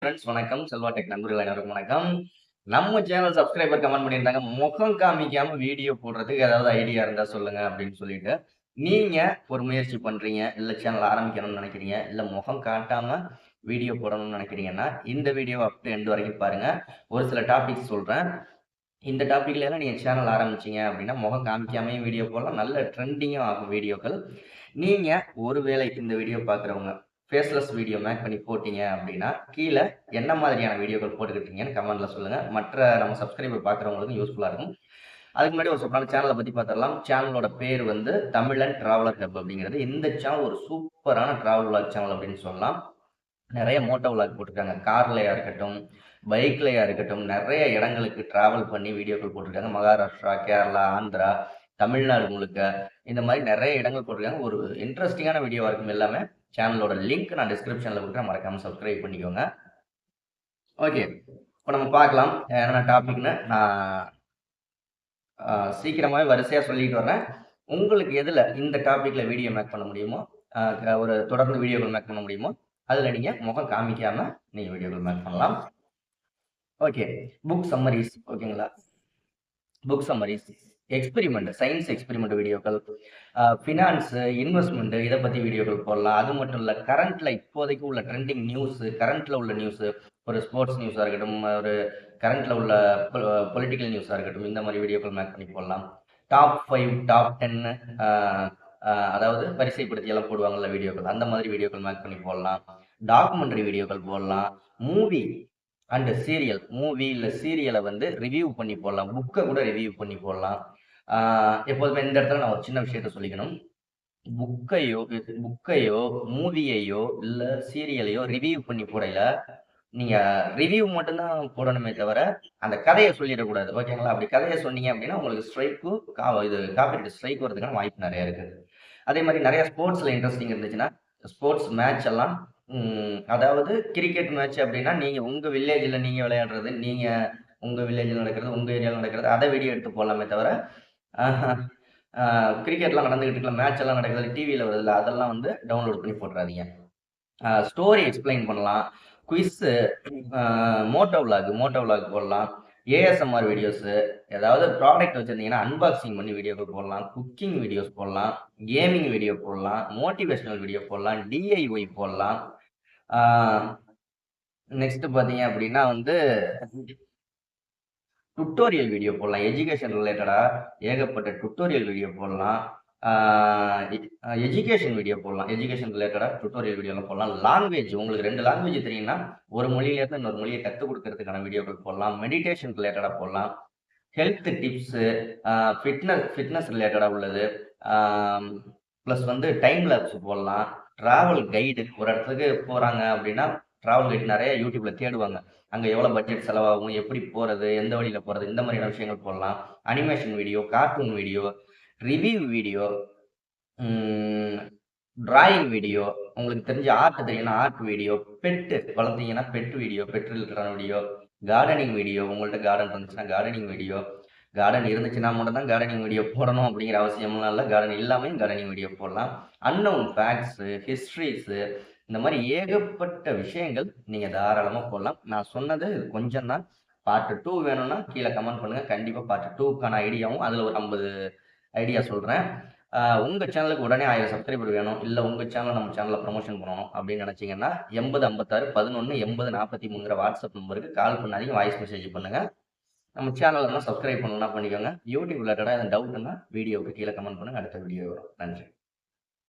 Friends வணக்கம். Selva tech நண்பர்கள் அனைவருக்கும் வணக்கம். நம்ம சேனல் சப்ஸ்கிரைபர் கமெண்ட் பண்ணியிருந்தாங்க. முகம் காமிக்காம வீடியோ போடுறதுக்கு ஏதாவது ஐடியா இருந்தா சொல்லுங்க அப்படின்னு சொல்லிட்டு. நீங்க ஒரு முயற்சி பண்றீங்க, இல்ல சேனல் ஆரம்பிக்கணும்னு நினைக்கிறீங்க, இல்ல முகம் காட்டாம வீடியோ போடணும்னு நினைக்கிறீங்கன்னா, இந்த வீடியோ அப் டூ எண்ட் வரைக்கும் பாருங்க. ஒரு சில டாபிக்ஸ் சொல்றேன். இந்த டாபிக்ல எல்லாம் நீங்க சேனல் ஆரம்பிச்சீங்க அப்படின்னா, முகம் காமிக்காமயும் வீடியோ போடலாம். நல்ல ட்ரெண்டிங்கும் ஆகும் வீடியோக்கள். நீங்க ஒருவேளை இந்த வீடியோ பார்க்குறவங்க, ஃபேஸ்லெஸ் வீடியோ மேக் பண்ணி போட்டீங்க அப்படின்னா, கீழ என்ன மாதிரியான வீடியோக்கள் போட்டுக்கிட்டு இருக்கீங்கன்னு கமெண்ட்ல சொல்லுங்க. மற்ற நம்ம சப்ஸ்கிரைபர் பார்க்குறவங்களுக்கும் யூஸ்ஃபுல்லா இருக்கும். அதுக்கு முன்னாடி ஒரு சூப்பரான சேனல பத்தி பார்த்துடலாம். சேனலோட பேர் வந்து தமிழன் டிராவலர் ஹப் அப்படிங்கிறது. இந்த சேனல் ஒரு சூப்பரான டிராவல் விளாக் சேனல் அப்படின்னு சொல்லலாம். நெறைய மோட்டோ விளாக் போட்டிருக்காங்க. கார்லயா இருக்கட்டும், பைக்லயா இருக்கட்டும், நெறைய இடங்களுக்கு டிராவல் பண்ணி வீடியோக்கள் போட்டிருக்காங்க. மகாராஷ்டிரா, கேரளா, ஆந்திரா, தமிழ்நாடு முழுக்க இந்த மாரி நெறைய இடங்கள் போட்டிருக்காங்க. ஒரு இன்ட்ரஸ்டிங்கான வீடியோவா இருக்கும் எல்லாமே. சேனலோட லிங்க் நான் டிஸ்கிரிப்ஷன்ல குடுக்குறேன். மறக்காம சப்ஸ்கிரைப் பண்ணிக்கோங்க. ஓகே. இப்ப நம்ம பார்க்கலாம். என்ன டாபிக்ன்னு நான் சீக்கிரமாவே வரிசையா சொல்லிட்டு வர்றேன். உங்களுக்கு எதுல இந்த டாபிக்ல வீடியோ மேக் பண்ண முடியுமோ, ஒரு தொடர்ந்து வீடியோக்கள் மேக் பண்ண முடியுமோ, அதுல நீங்க முகம் காமிக்காம நீங்க வீடியோக்கள் மேக் பண்ணலாம். ஓகே. புக் சம்மரீஸ் ஓகேங்களா? புக் சம்மரீஸ், எக்ஸ்பெரிமெண்ட், சயன்ஸ் எக்ஸ்பெரிமெண்ட் வீடியோக்கள், ஃபினான்ஸ், இன்வெஸ்ட்மென்ட் இத பத்தி வீடியோக்கள் போடலாம். அது மட்டும் இல்ல, கரண்ட்ல இப்போதைக்கு உள்ள ட்ரெண்டிங் நியூஸ், கரண்ட்ல உள்ள நியூஸ், ஒரு ஸ்போர்ட்ஸ் நியூஸா இருக்கட்டும், ஒரு கரண்ட்ல உள்ள பொ பொலிட்டிக்கல் நியூஸா இருக்கட்டும், இந்த மாரி வீடியோக்கள் மேக் பண்ணி போடலாம். டாப் 5, டாப் 10 அ அ அதாவது வரிசைப்படுத்தி எல்லாம் போடுவாங்கல்ல வீடியோக்கள். அந்த மாதிரி வீடியோக்கள் மேக் பண்ணி போடலாம். டாக்குமெண்டரி வீடியோக்கள் போடலாம். மூவி அண்ட் சீரியல், மூவி இல்ல சீரியல வந்து ரிவ்யூ பண்ணி போடலாம். புக்க கூட ரிவ்யூ பண்ணி போடலாம். ஆ எப்போதுமே இந்த இடத்துல நான் ஒரு சின்ன விஷயத்த சொல்லிக்கணும். புக்கையோ புக்கையோ, மூவியையோ, இல்ல சீரியலையோ ரிவ்யூ பண்ணி போடையில, நீங்க ரிவ்யூ மட்டும் தான் போடணுமே தவிர, அந்த கதைய சொல்லிறக்கூடாது. ஓகேங்களா? அப்படி கதைய சொன்னீங்க அப்படின்னா, உங்களுக்கு ஸ்ட்ரைக்கு இது காப்பிரைட் ஸ்ட்ரைக் வரதுக்கான வாய்ப்பு நெறைய இருக்கு. அதே மாரி நெறைய ஸ்போர்ட்ஸ்ல இன்ட்ரெஸ்டிங் இருந்துச்சுன்னா, ஸ்போர்ட்ஸ் மேட்ச் எல்லாம் அதாவது கிரிக்கெட் மேட்ச் அப்டின்னா, நீங்க உங்க வில்லேஜ்ல நீங்க விளையாடுறது, நீங்க உங்க வில்லேஜ்ல நடக்கிறது, உங்க ஏரியால நடக்கிறது, அத வீடியோ எடுத்து போடலாமே தவிர, ஆஹ அ கிரிக்கெட்லாம் நடந்துகிட்டு இருக்குல்ல, மேட்ச் எல்லாம் நடக்குதுல்ல, டிவில வருதுல்ல, அதெல்லாம் வந்து டவுன்லோட் பண்ணி போட்டுறாதீங்க. ஸ்டோரி எக்ஸ்ப்ளைன் பண்ணலாம். குயிஸ்ஸு, அ மோட்டோ விளாக் போடலாம். ஏஎஸ்எம்ஆர் வீடியோஸு, ஏதாவது ப்ராடக்ட் வச்சிருந்தீங்கன்னா, அன்பாக்சிங் பண்ணி வீடியோக்கள் போடலாம். குக்கிங் வீடியோஸ் போடலாம். கேமிங் வீடியோ போடலாம். மோட்டிவேஷனல் வீடியோ போடலாம். டிஐஒய் போடலாம். ஆ நெக்ஸ்ட் பார்த்தீங்க அப்டின்னா வந்து டுட்டோரியல் வீடியோ போடலாம். எஜுகேஷன் ரிலேட்டடா ஏகப்பட்ட டுட்டோரியல் வீடியோ போடலாம். ஆ எ எஜுகேஷன் வீடியோ போடலாம். எஜுகேஷன் ரிலேட்டடா டுட்டோரியல் வீடியோலாம் போடலாம். லாங்குவேஜ் உங்களுக்கு 2 லாங்குவேஜ் தெரியும்னா, ஒரு மொழியிலேருந்து இன்னொரு மொழிய கத்துக் குடுக்கறதுக்கான வீடியோக்கள் போடலாம். மெடிடேஷன் ரிலேட்டடா போடலாம். ஹெல்த் டிப்ஸு, அ ஃபிட்னஸ் ரிலேட்டடா உள்ளது. ஆம் பிளஸ் வந்து டைம் லேப்ஸ் போடலாம். டிராவல் கைடு ஒரு இடத்துக்கு போறாங்க அப்டின்னா, டிராவல் கைடு நெறைய YouTubeல தேடுவாங்க. அங்க எவ்வளோ பட்ஜெட் செலவாகும்? எப்படி போறது? எந்த வழியில போறது? இந்த மாதிரியான விஷயங்கள் போடலாம். Animation video, cartoon video, review video, ம் டிராயிங் வீடியோ, உங்களுக்கு தெரிஞ்ச ஆர்ட் தெரியும்னா ஆர்ட் வீடியோ, வளர்த்தீங்கன்னா பெட் வீடியோ, பெட் ரிலேட்டடான வீடியோ, கார்டனிங் வீடியோ, உங்கள்ட்ட கார்டன் இருந்துச்சுன்னா கார்டனிங் வீடியோ, கார்டன் இருந்துச்சுன்னா மட்டும் தான் கார்டனிங் வீடியோ போடணும் அப்படிங்கிற அவசியம்லாம் இல்ல. கார்டன் இல்லாமயும் கார்டனிங் வீடியோ போடலாம். அன்னவுன் ஃபேக்ட்ஸு, ஹிஸ்டரிஸு இந்த மாரி ஏகப்பட்ட விஷயங்கள் நீங்க தாராளமா போடலாம். நான் சொன்னது இது கொஞ்சம் தான். பார்ட் 2 வேணும்னா கீழ கமெண்ட் பண்ணுங்க. கண்டிப்பா பார்ட் 2க்கான ஐடியாவும் அதுல ஒரு 50 ஐடியா சொல்றேன். உங்க சேனலுக்கு உடனே 1000 சப்ஸ்கிரைபர் வேணும். இல்ல உங்க சேனல நம்ம சேனல்ல ப்ரமோஷன் பண்ணணும் அப்படின்னு நினைச்சீங்கன்னா, 80 56 11 80 43ங்கிற வாட்ஸ்அப் நம்பருக்கு கால் பண்ணாதீங்க. வாய்ஸ் மெசேஜ் பண்ணுங்க. நம்ம சேனல இன்னும் சப்ஸ்கிரைப் பண்ணலன்னா பண்ணிக்கோங்க. யூடியூப் ரிலேட்டடா எதுவும் டவுட்ன்னா வீடியோவுக்கு கீழ கமெண்ட் பண்ணுங்க. அடுத்த வீடியோ வரும். நன்றி.